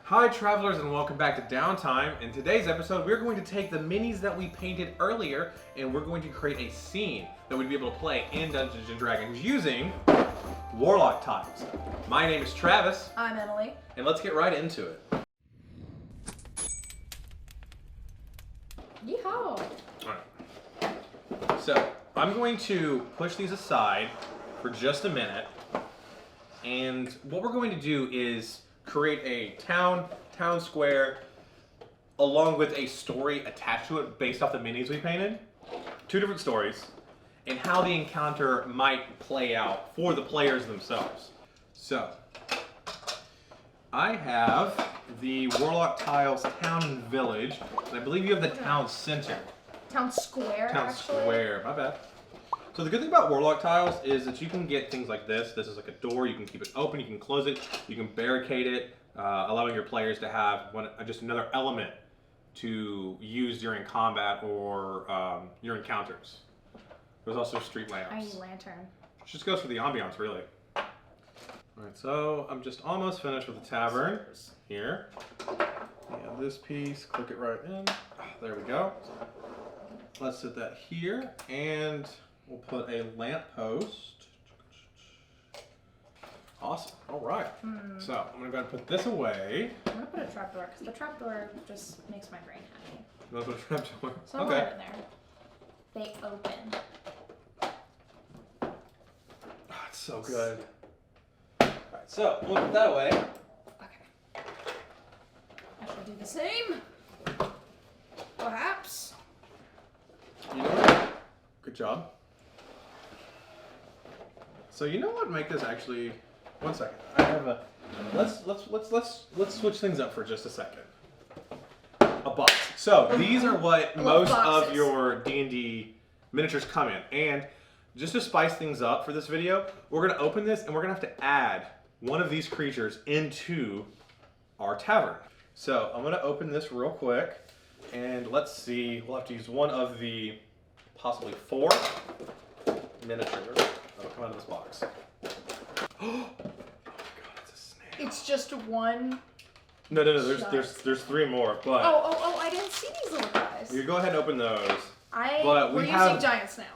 Hi travelers and welcome back to Downtime. In today's episode we're going to take the minis that we painted earlier and we're going to create a scene that we'd be able to play in Dungeons & Dragons using WarLock Tiles. My name is Travis. I'm Emily. And let's get right into it. Yeehaw! Alright. So I'm going to push these aside for just a minute, and what we're going to do is create a town square, along with a story attached to it based off the minis we painted. Two different stories, and how the encounter might play out for the players themselves. So, I have the WarLock Tiles Town and Village, and I believe you have the Town Center. Town Square, Town Square, my bad. So the good thing about WarLock Tiles is that you can get things like this. This is like a door. You can keep it open. You can close it. You can barricade it, allowing your players to have just another element to use during combat or your encounters. There's also street lamps. I need a lantern. It just goes for the ambiance, really. All right, so I'm just almost finished with the tavern here. Yeah, this piece, click it right in. There we go. Let's set that here, and we'll put a lamp post. Awesome. All right. So I'm gonna go ahead and put this away. I'm gonna put a trapdoor because the trapdoor just makes my brain happy. I'm gonna put a trapdoor. So I'll put it in there. They open. Oh, it's so good. All right, so we'll put that away. Okay. I shall do the same. Perhaps. You know what? Good job. So you know what? Make this actually. One second. I have a. Let's switch things up for just a second. A box. So these are what most of your D&D miniatures come in, and just to spice things up for this video, we're gonna open this and we're gonna have to add one of these creatures into our tavern. So I'm gonna open this real quick, and let's see. We'll have to use one of the possibly 4 miniatures that'll come out of this box. Oh my god, it's a snake. It's just one. No. There's 3 more, but Oh! I didn't see these little guys. you go ahead and open those. We're using giant snail.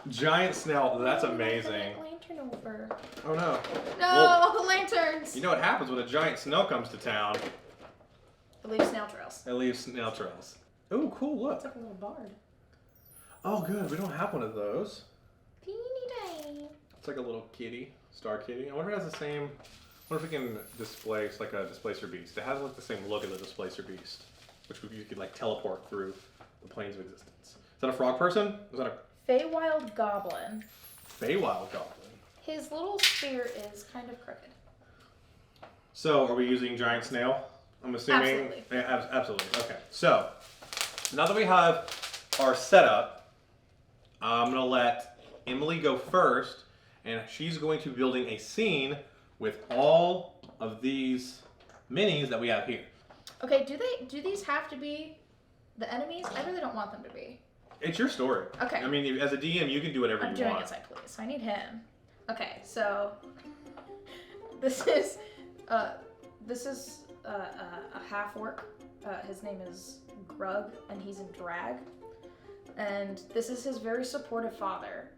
Giant snail. That's amazing. Lantern over. Oh no. No, Well, the lanterns. you know what happens when a giant snail comes to town? It leaves snail trails. It leaves snail trails. Ooh, cool! Look. It's like a little bard. Oh, good. We don't have one of those. Teeny tiny. It's like a little kitty, star kitty. I wonder if it has the same. I wonder if we can displace like a displacer beast. It has like the same look as a displacer beast, which you could like teleport through the planes of existence. Is that a frog person? Is that a Feywild goblin. Feywild goblin? His little spear is kind of crooked. So, are we using giant snail? I'm assuming. Absolutely. Yeah, absolutely. Okay. So, now that we have our setup, I'm gonna let Emily go first, and she's going to be building a scene with all of these minis that we have here. Okay, do these have to be the enemies? I really don't want them to be. It's your story. Okay. I mean, as a DM, you can do whatever I'm you doing want. as I please. I need him. Okay, so this is a half orc. His name is Grug, and he's in drag. And this is his very supportive father.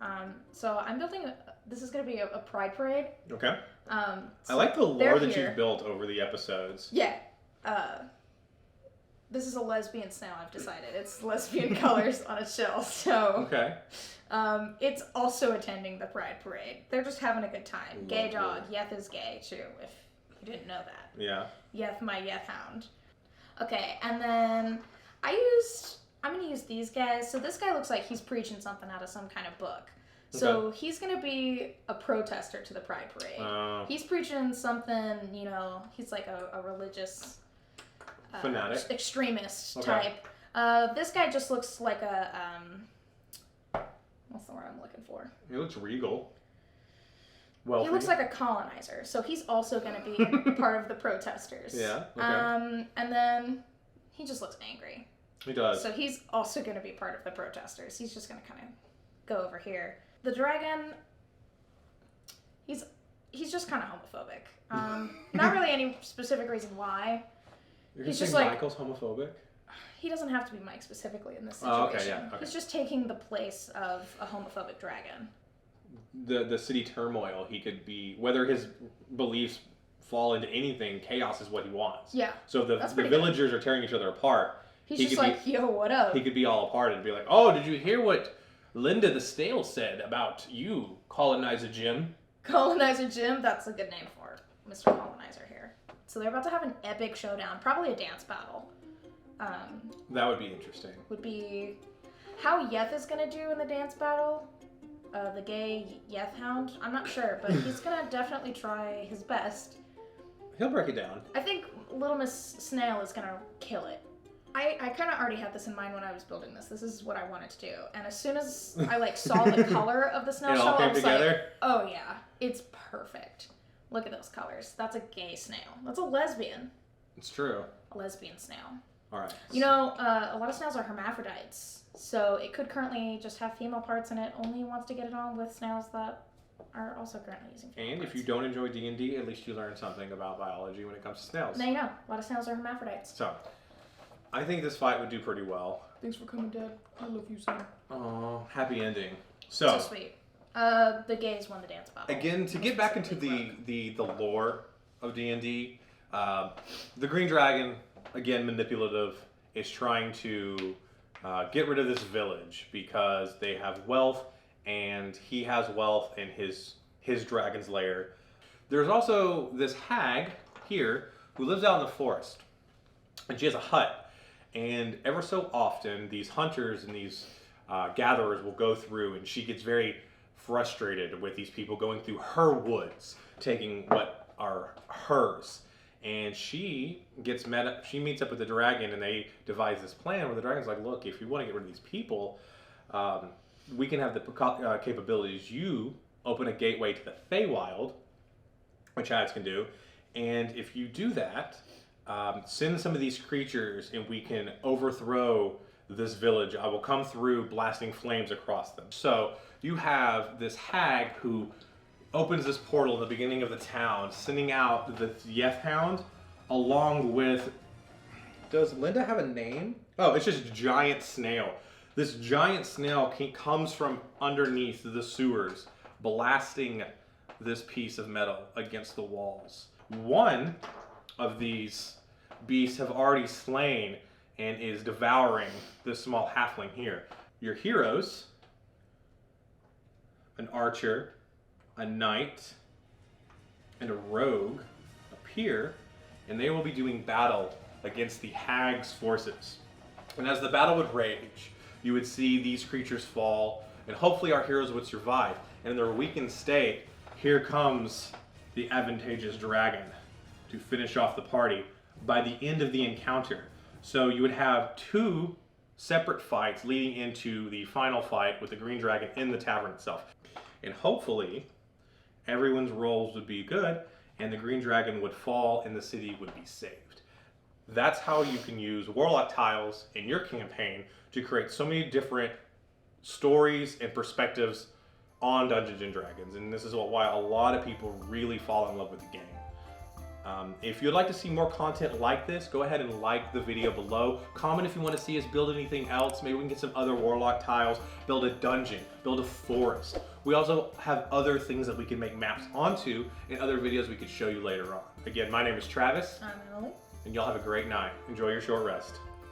So I'm building. This is going to be a pride parade. Okay. So I like the lore that here. you've built over the episodes. Yeah. This is a lesbian snail, I've decided. It's lesbian colors on its shell, so... Okay. It's also attending the Pride Parade. They're just having a good time. Lovely. Gay dog. Yeth is gay, too, if you didn't know that. Yeah. Yeth, my Yeth hound. Okay, and then I'm going to use these guys. So this guy looks like he's preaching something out of some kind of book. So he's going to be a protester to the Pride Parade. He's preaching something, he's like a religious... fanatic, extremist type. This guy just looks like a what's the word I'm looking for? He looks regal. Wealthy. He looks like a colonizer, so he's also going to be part of the protesters. Yeah. Okay. And then he just looks angry. He does. So he's also going to be part of the protesters. He's just going to kind of go over here. The dragon, he's just kind of homophobic. Not really any specific reason why. You're He's saying just like Michael's homophobic? he doesn't have to be Mike specifically in this Oh, situation. okay, yeah, okay. He's just taking the place of a homophobic dragon. The city turmoil, he could be, whether his beliefs fall into anything, chaos is what he wants. Yeah. So if the villagers are tearing each other apart, He's just like, yo, what up? He could be all apart and be like, oh, did you hear what Linda the Stale said about you, Colonizer Jim? Colonizer Jim? That's a good name for Mr. Colonizer here. So they're about to have an epic showdown, probably a dance battle. That would be interesting. Would be how Yeth is gonna do in the dance battle. The gay Yeth Hound. I'm not sure, but he's gonna definitely try his best. He'll break it down. I think Little Miss Snail is gonna kill it. I kind of already had this in mind when I was building this. This is what I wanted to do. And as soon as I saw the color of the snail shell, I was together? like, oh yeah, it's perfect. Look at those colors. That's a gay snail. That's a lesbian. It's true. A lesbian snail. All right. You know, a lot of snails are hermaphrodites, so it could currently just have female parts, and it only wants to get it on with snails that are also currently using female And parts. if you don't enjoy D&D, at least you learn something about biology when it comes to snails. Now you know, a lot of snails are hermaphrodites. So, I think this fight would do pretty well. Thanks for coming, Dad. I love you, son. Oh, happy ending. So sweet. The gays won the dance battle. Again, to get back into the lore of D&D, the Green Dragon, again manipulative, is trying to get rid of this village because they have wealth and he has wealth in his dragon's lair. There's also this hag here who lives out in the forest, and she has a hut. And ever so often, these hunters and these gatherers will go through, and she gets very frustrated with these people going through her woods, taking what are hers. And she meets up with the dragon, and they devise this plan where the dragon's like, look, if you want to get rid of these people, we can have the capabilities. You open a gateway to the Feywild, which hags can do, and if you do that, send some of these creatures and we can overthrow this village. I will come through blasting flames across them. So you have this hag who opens this portal in the beginning of the town, sending out the Yeth Hound along with... Does Linda have a name? Oh, it's just giant snail. This giant snail comes from underneath the sewers, blasting this piece of metal against the walls. One of these beasts have already slain and is devouring this small halfling here. Your heroes, an archer, a knight, and a rogue appear, and they will be doing battle against the hag's forces. And as the battle would rage, you would see these creatures fall, and hopefully our heroes would survive. And in their weakened state, here comes the advantageous dragon to finish off the party by the end of the encounter. So you would have two separate fights leading into the final fight with the Green Dragon in the tavern itself. And hopefully, everyone's roles would be good, and the Green Dragon would fall and the city would be saved. That's how you can use WarLock Tiles in your campaign to create so many different stories and perspectives on Dungeons & Dragons. And this is why a lot of people really fall in love with the game. If you'd like to see more content like this, go ahead and like the video below. Comment if you want to see us build anything else. Maybe we can get some other WarLock tiles, build a dungeon, build a forest. We also have other things that we can make maps onto and other videos we could show you later on. Again, my name is Travis. I'm Emily. And y'all have a great night. Enjoy your short rest.